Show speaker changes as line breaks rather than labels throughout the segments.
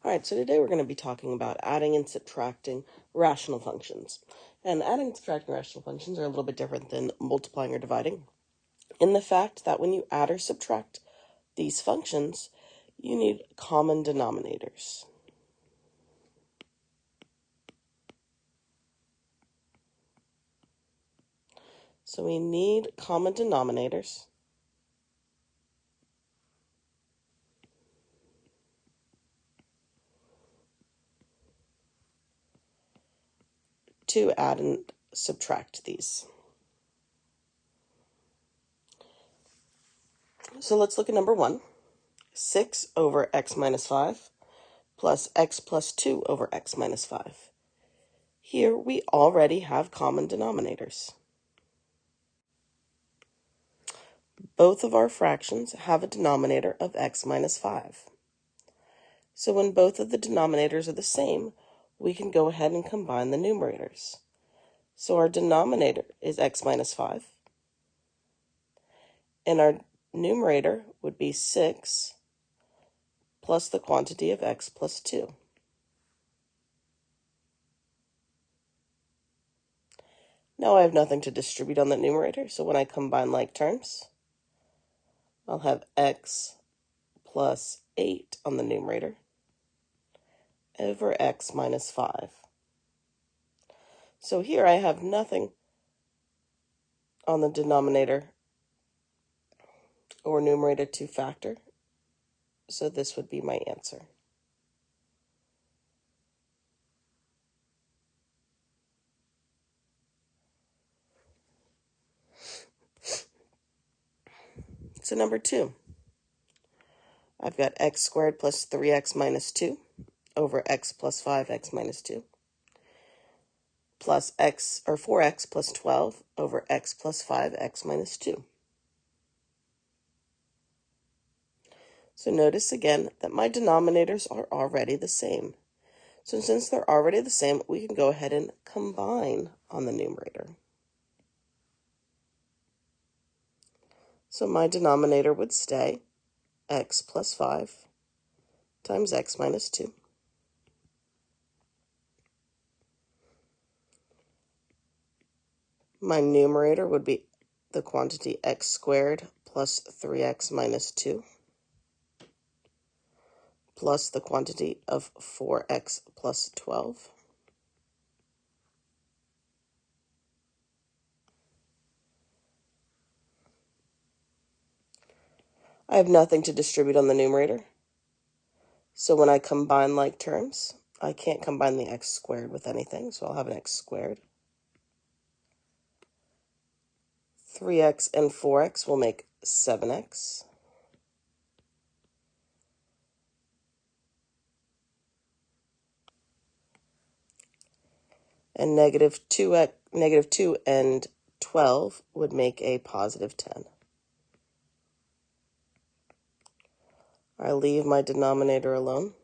All right, so today we're going to be talking about adding and subtracting rational functions. And adding and subtracting rational functions are a little bit different than multiplying or dividing in the fact that when you add or subtract these functions, you need common denominators. So we need common denominators to add and subtract these. So let's look at number 1. 6 over x minus 5 plus x plus 2 over x minus 5. Here we already have common denominators. Both of our fractions have a denominator of x minus 5. So when both of the denominators are the same, we can go ahead and combine the numerators. So our denominator is x minus 5, and our numerator would be 6 plus the quantity of x plus 2. Now I have nothing to distribute on the numerator, so when I combine like terms, I'll have x plus 8 on the numerator over x minus 5. So here I have nothing on the denominator or numerator to factor, so this would be my answer. So number 2, I've got x squared plus 3x minus 2 over x plus 5x minus 2 plus x, or 4x plus 12 over x plus 5x minus 2. So notice again that my denominators are already the same. So since they're already the same, we can go ahead and combine on the numerator. So my denominator would stay x plus 5 times x minus 2. My numerator would be the quantity x squared plus 3x minus 2 plus the quantity of 4x plus 12. I have nothing to distribute on the numerator, so when I combine like terms, I can't combine the x squared with anything, so I'll have an x squared. 3x and 4x will make 7x. And negative 2 and 12 would make a positive 10. I leave my denominator alone.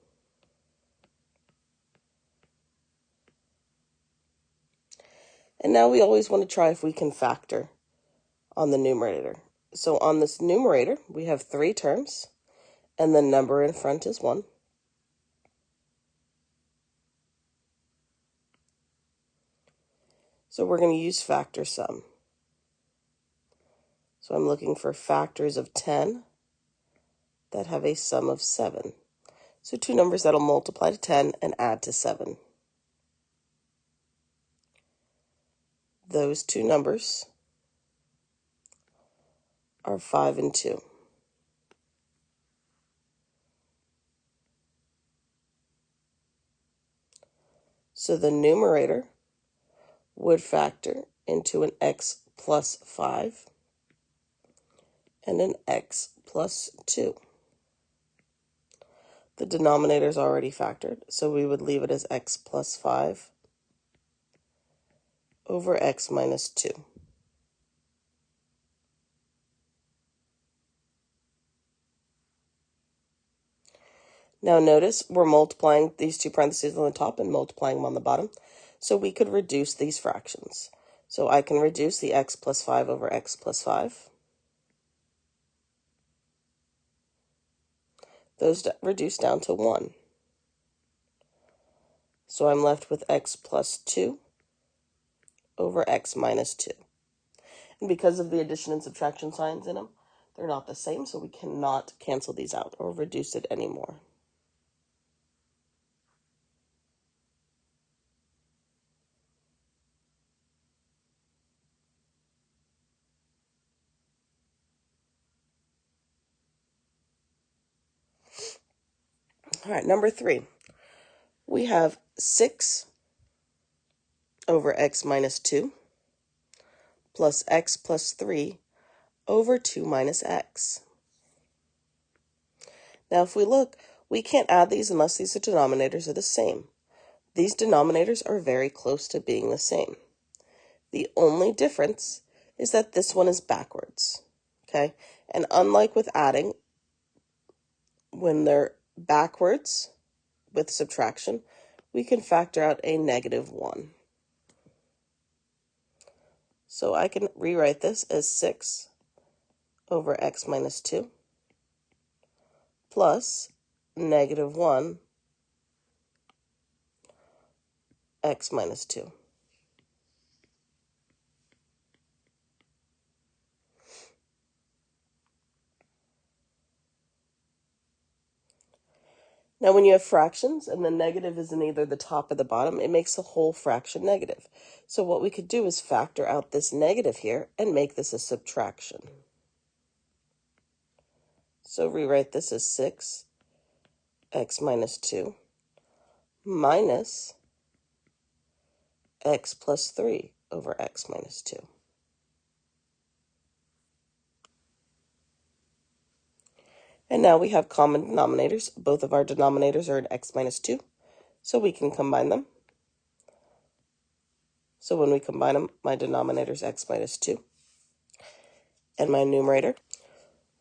And now we always want to try if we can factor on the numerator. So on this numerator, we have 3 terms, and the number in front is 1. So we're going to use factor sum. So I'm looking for factors of 10 that have a sum of 7. So 2 numbers that'll multiply to 10 and add to 7. Those 2 numbers are 5 and 2. So the numerator would factor into an x plus 5 and an x plus 2. The denominator is already factored, so we would leave it as x plus 5 over x minus 2. Now notice we're multiplying these 2 parentheses on the top and multiplying them on the bottom, so we could reduce these fractions. So I can reduce the x plus 5 over x plus 5. Those reduce down to 1. So I'm left with x plus 2 over x minus 2. And because of the addition and subtraction signs in them, they're not the same, so we cannot cancel these out or reduce it anymore. All right, number 3. We have 6 over x minus 2 plus x plus 3 over 2 minus x. Now, if we look, we can't add these unless these denominators are the same. These denominators are very close to being the same. The only difference is that this one is backwards, okay? And unlike with adding, when they're backwards with subtraction, we can factor out a -1. So I can rewrite this as 6 over x minus 2 plus -1 x minus 2. Now, when you have fractions and the negative is in either the top or the bottom, it makes the whole fraction negative. So what we could do is factor out this negative here and make this a subtraction. So rewrite this as 6x minus 2 minus x plus 3 over x minus 2. And now we have common denominators. Both of our denominators are in x minus 2, so we can combine them. So when we combine them, my denominator is x minus 2, and my numerator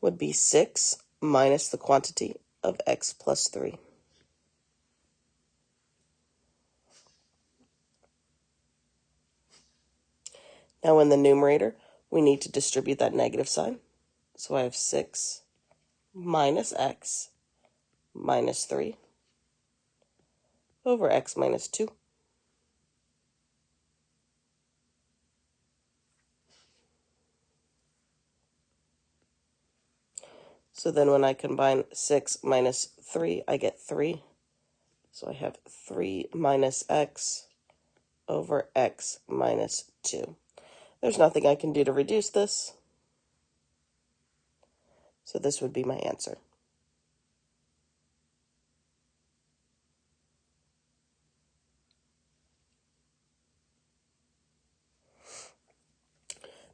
would be 6 minus the quantity of x plus 3. Now in the numerator, we need to distribute that negative sign. So I have 6 minus x minus 3 over x minus 2. So then when I combine 6 minus 3, I get 3. So I have 3 minus x over x minus 2. There's nothing I can do to reduce this. So this would be my answer.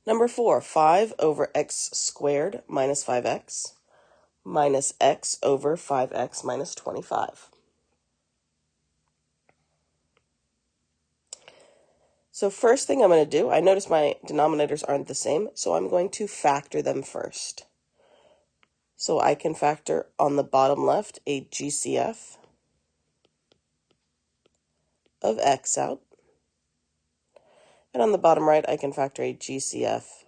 Number 4, 5 over x squared minus 5x minus x over 5x minus 25. So first thing I'm going to do, I notice my denominators aren't the same, so I'm going to factor them first. So I can factor on the bottom left a GCF of x out. And on the bottom right, I can factor a GCF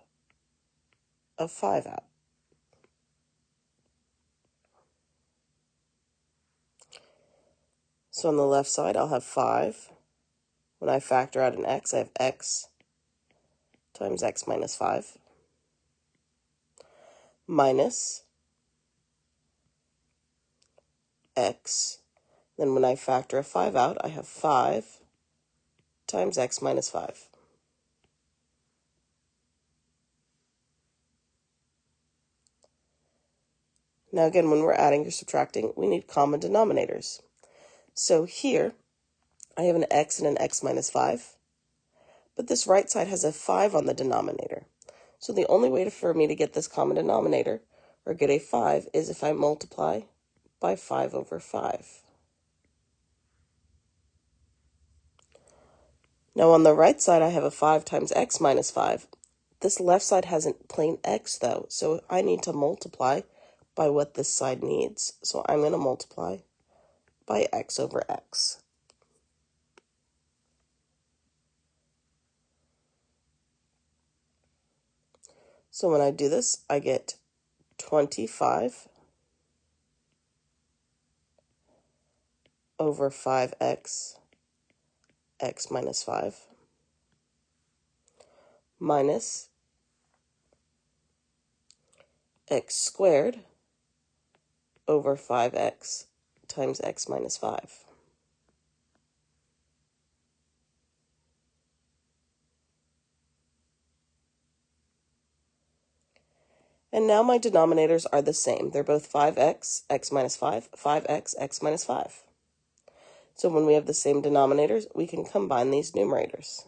of 5 out. So on the left side, I'll have 5. When I factor out an x, I have x times x minus 5 minus x. Then when I factor a 5 out, I have 5 times x minus 5. Now again, when we're adding or subtracting, we need common denominators. So here, I have an x and an x minus 5, but this right side has a 5 on the denominator. So the only way for me to get this common denominator, or get a 5, is if I multiply by 5 over 5. Now on the right side, I have a 5 times x minus 5. This left side has a plain x, though, so I need to multiply by what this side needs. So I'm going to multiply by x over x. So when I do this, I get 25 over 5x x minus 5 minus x squared over 5x times x minus 5. And now my denominators are the same. They're both 5x, x minus 5, 5x, x minus 5. So when we have the same denominators, we can combine these numerators.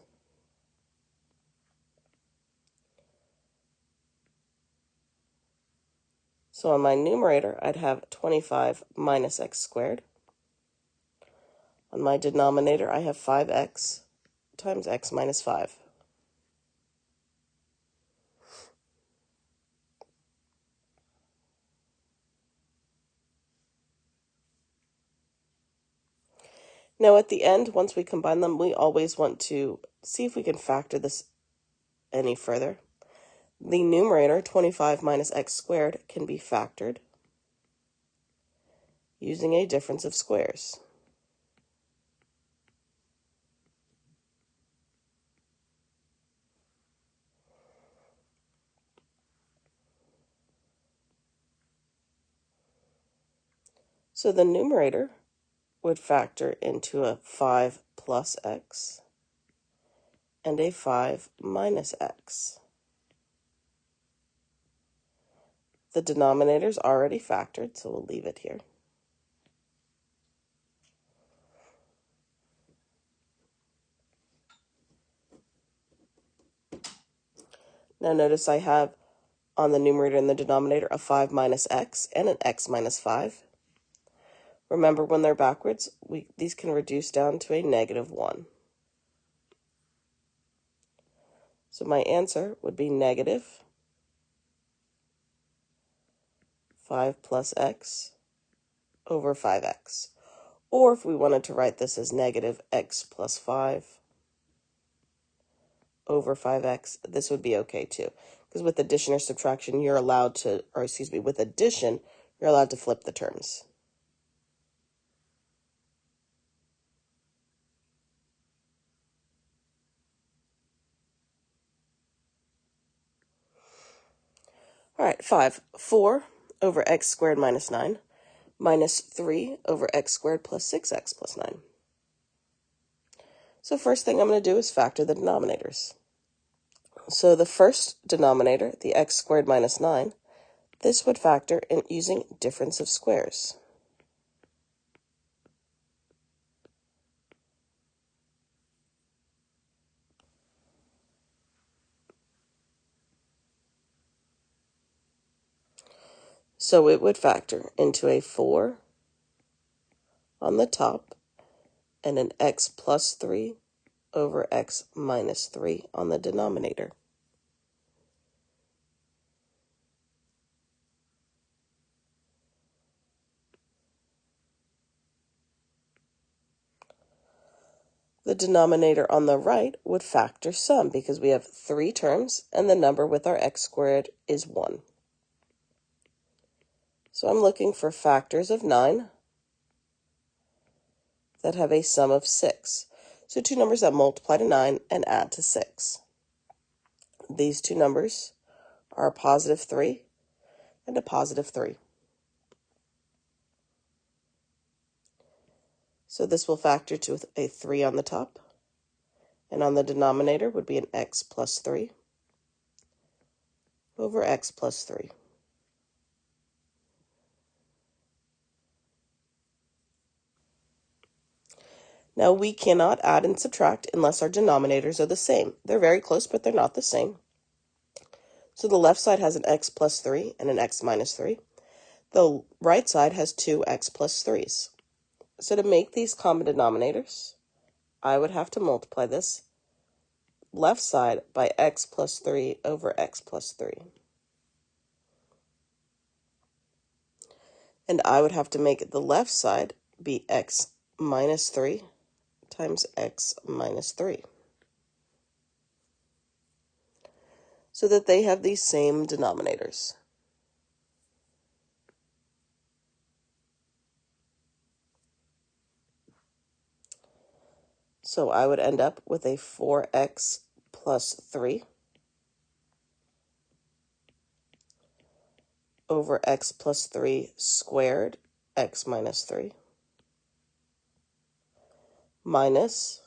So on my numerator, I'd have 25 minus x squared. On my denominator, I have 5x times x minus 5. Now at the end, once we combine them, we always want to see if we can factor this any further. The numerator, 25 minus x squared, can be factored using a difference of squares. So the numerator would factor into a 5 plus x and a 5 minus x. The denominator's already factored, so we'll leave it here. Now notice I have on the numerator and the denominator a 5 minus x and an x minus 5. Remember, when they're backwards, these can reduce down to a negative 1. So my answer would be negative 5 plus x over 5x. Or if we wanted to write this as negative x plus 5 over 5x, this would be okay too. Because with addition or subtraction, you're allowed to, or excuse me, with addition, you're allowed to flip the terms. All right, 4 over x squared minus 9 minus 3 over x squared plus 6x plus 9. So first thing I'm going to do is factor the denominators. So the first denominator, the x squared minus 9, this would factor in using difference of squares. So it would factor into a 4 on the top and an x plus 3 over x minus 3 on the denominator. The denominator on the right would factor some because we have 3 terms and the number with our x squared is 1. So I'm looking for factors of 9 that have a sum of 6. So two numbers that multiply to 9 and add to 6. These two numbers are a positive 3 and a positive 3. So this will factor to a 3 on the top, and on the denominator would be an x plus 3 over x plus 3. Now we cannot add and subtract unless our denominators are the same. They're very close, but they're not the same. So the left side has an x plus 3 and an x minus 3. The right side has two x plus 3s. So to make these common denominators, I would have to multiply this left side by x plus 3 over x plus 3. And I would have to make the left side be x minus 3 times x minus 3. So that they have these same denominators. So I would end up with a 4x plus 3 over x plus 3 squared, x minus 3, minus,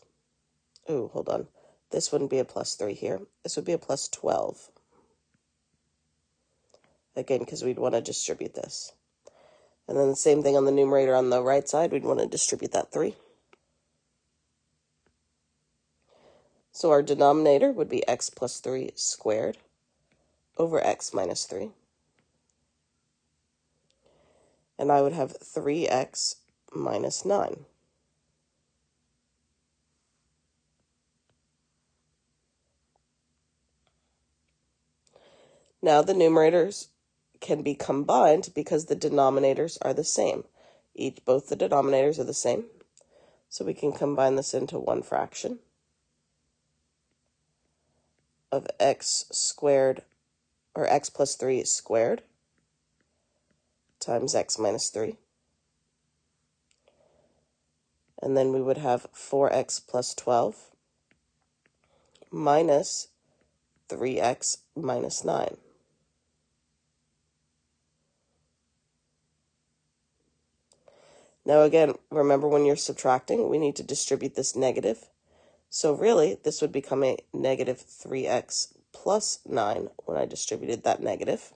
oh, hold on, this wouldn't be a plus 3 here. This would be a plus 12. Again, because we'd want to distribute this. And then the same thing on the numerator on the right side, we'd want to distribute that 3. So our denominator would be x plus 3 squared over x minus 3. And I would have 3x minus 9. Now the numerators can be combined because the denominators are the same. Both the denominators are the same. So we can combine this into one fraction of x squared, or x plus 3 squared times x minus 3. And then we would have 4x plus 12 minus 3x minus 9. Now again, remember when you're subtracting, we need to distribute this negative. So really, this would become a negative 3x plus 9 when I distributed that negative.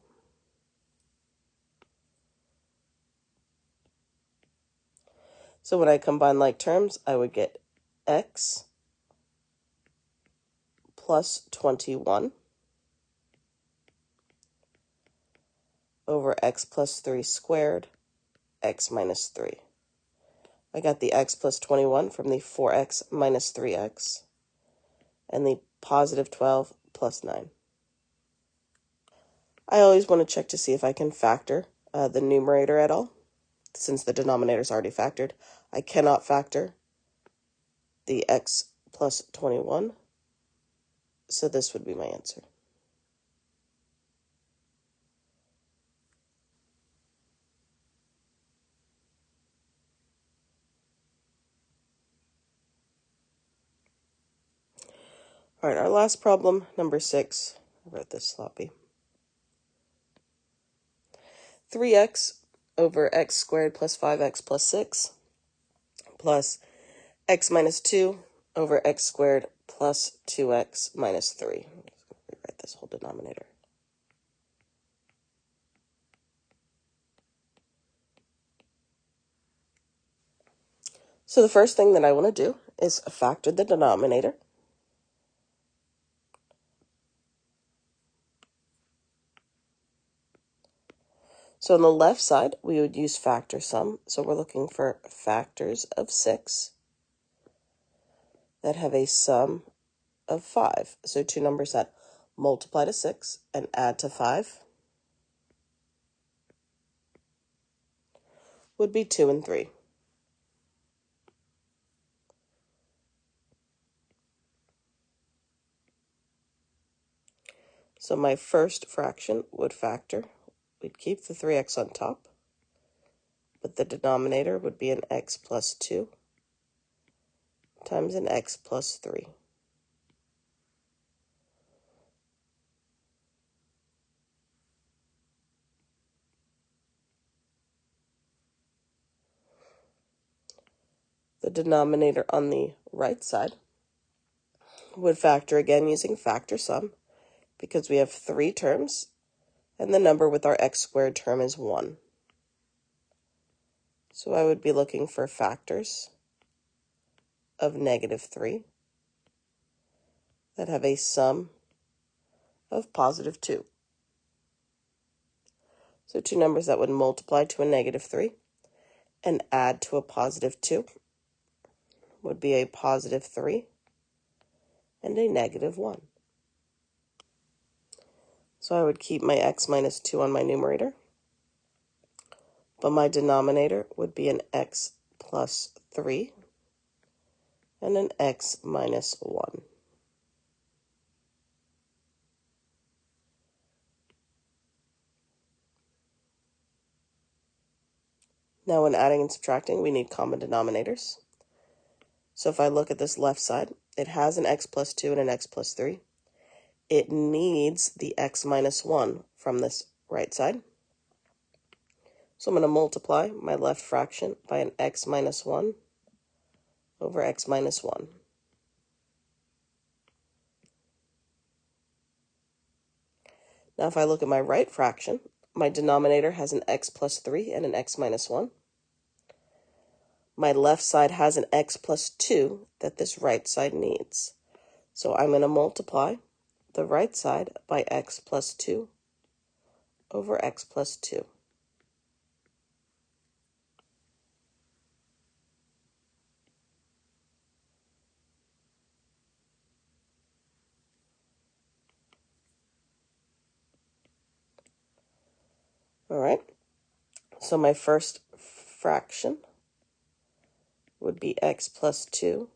So when I combine like terms, I would get x plus 21 over x plus 3 squared, x minus 3. I got the x plus 21 from the 4x minus 3x, and the positive 12 plus 9. I always want to check to see if I can factor the numerator at all. Since the denominator is already factored, I cannot factor the x plus 21, so this would be my answer. All right, our last problem, number 6. I wrote this sloppy. 3x over x squared plus 5x plus 6 plus x minus 2 over x squared plus 2x minus 3. I'm just going to rewrite this whole denominator. So the first thing that I want to do is factor the denominator. So on the left side, we would use factor sum. So we're looking for factors of 6 that have a sum of 5. So two numbers that multiply to 6 and add to 5 would be 2 and 3. So my first fraction would factor. We'd keep the 3x on top, but the denominator would be an x plus 2 times an x plus 3. The denominator on the right side would factor again using factor sum because we have 3 terms and the number with our x squared term is 1. So I would be looking for factors of negative 3 that have a sum of positive 2. So two numbers that would multiply to a negative 3 and add to a positive 2 would be a positive 3 and a negative 1. So I would keep my x minus 2 on my numerator, but my denominator would be an x plus 3 and an x minus 1. Now when adding and subtracting, we need common denominators. So if I look at this left side, it has an x plus 2 and an x plus 3. It needs the x minus 1 from this right side. So I'm going to multiply my left fraction by an x minus 1 over x minus 1. Now if I look at my right fraction, my denominator has an x plus 3 and an x minus 1. My left side has an x plus 2 that this right side needs. So I'm going to multiply the right side by x plus 2 over x plus 2. All right, so my first fraction would be x plus 2,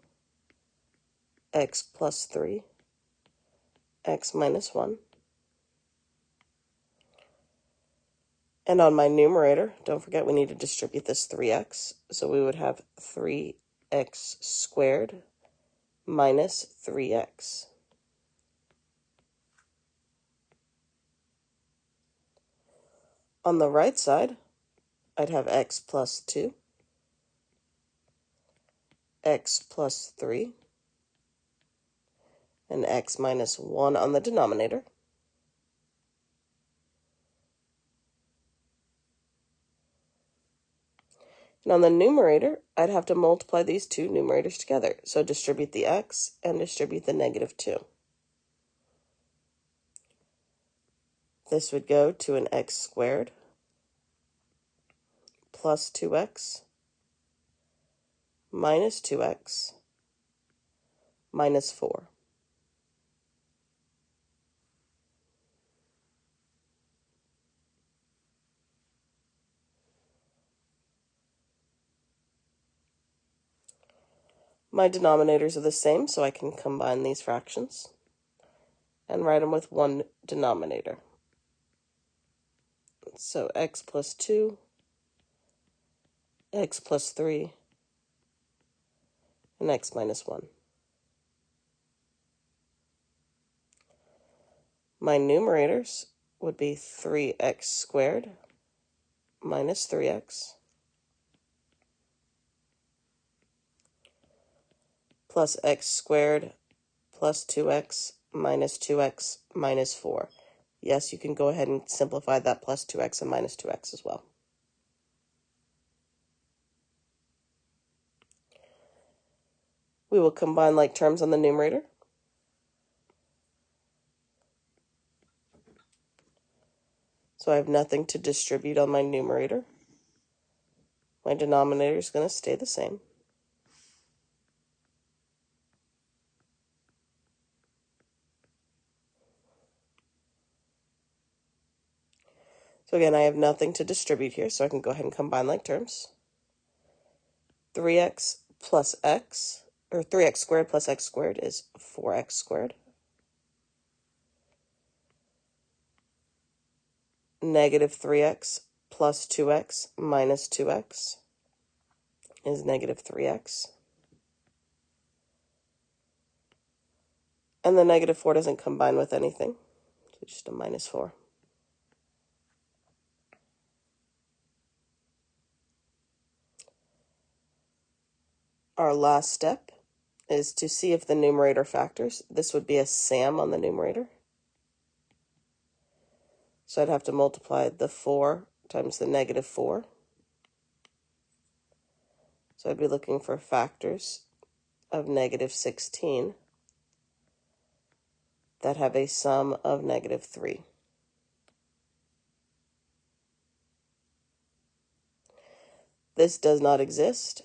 x plus 3, x minus 1. And on my numerator, don't forget we need to distribute this 3x. So we would have 3x squared minus 3x. On the right side, I'd have x plus 2, x plus 3, and x minus 1 on the denominator. And on the numerator, I'd have to multiply these two numerators together. So distribute the x and distribute the negative 2. This would go to an x squared plus 2x minus 2x minus 4. My denominators are the same, so I can combine these fractions and write them with one denominator. So x plus 2, x plus 3, and x minus 1. My numerators would be 3x squared minus 3x plus x squared plus 2x minus 2x minus 4. Yes, you can go ahead and simplify that plus 2x and minus 2x as well. We will combine like terms on the numerator. So I have nothing to distribute on my numerator. My denominator is going to stay the same. So again, I have nothing to distribute here, so I can go ahead and combine like terms. 3x plus x, or 3x squared plus x squared is 4x squared. Negative 3x plus 2x minus 2x is negative 3x. And the negative 4 doesn't combine with anything, so just a minus 4. Our last step is to see if the numerator factors. This would be a SAM on the numerator. So I'd have to multiply the 4 times the negative 4. So I'd be looking for factors of negative 16 that have a sum of negative 3. This does not exist,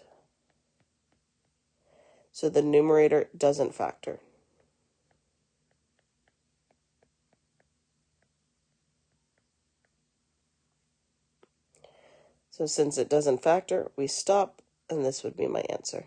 so the numerator doesn't factor. So since it doesn't factor, we stop, and this would be my answer.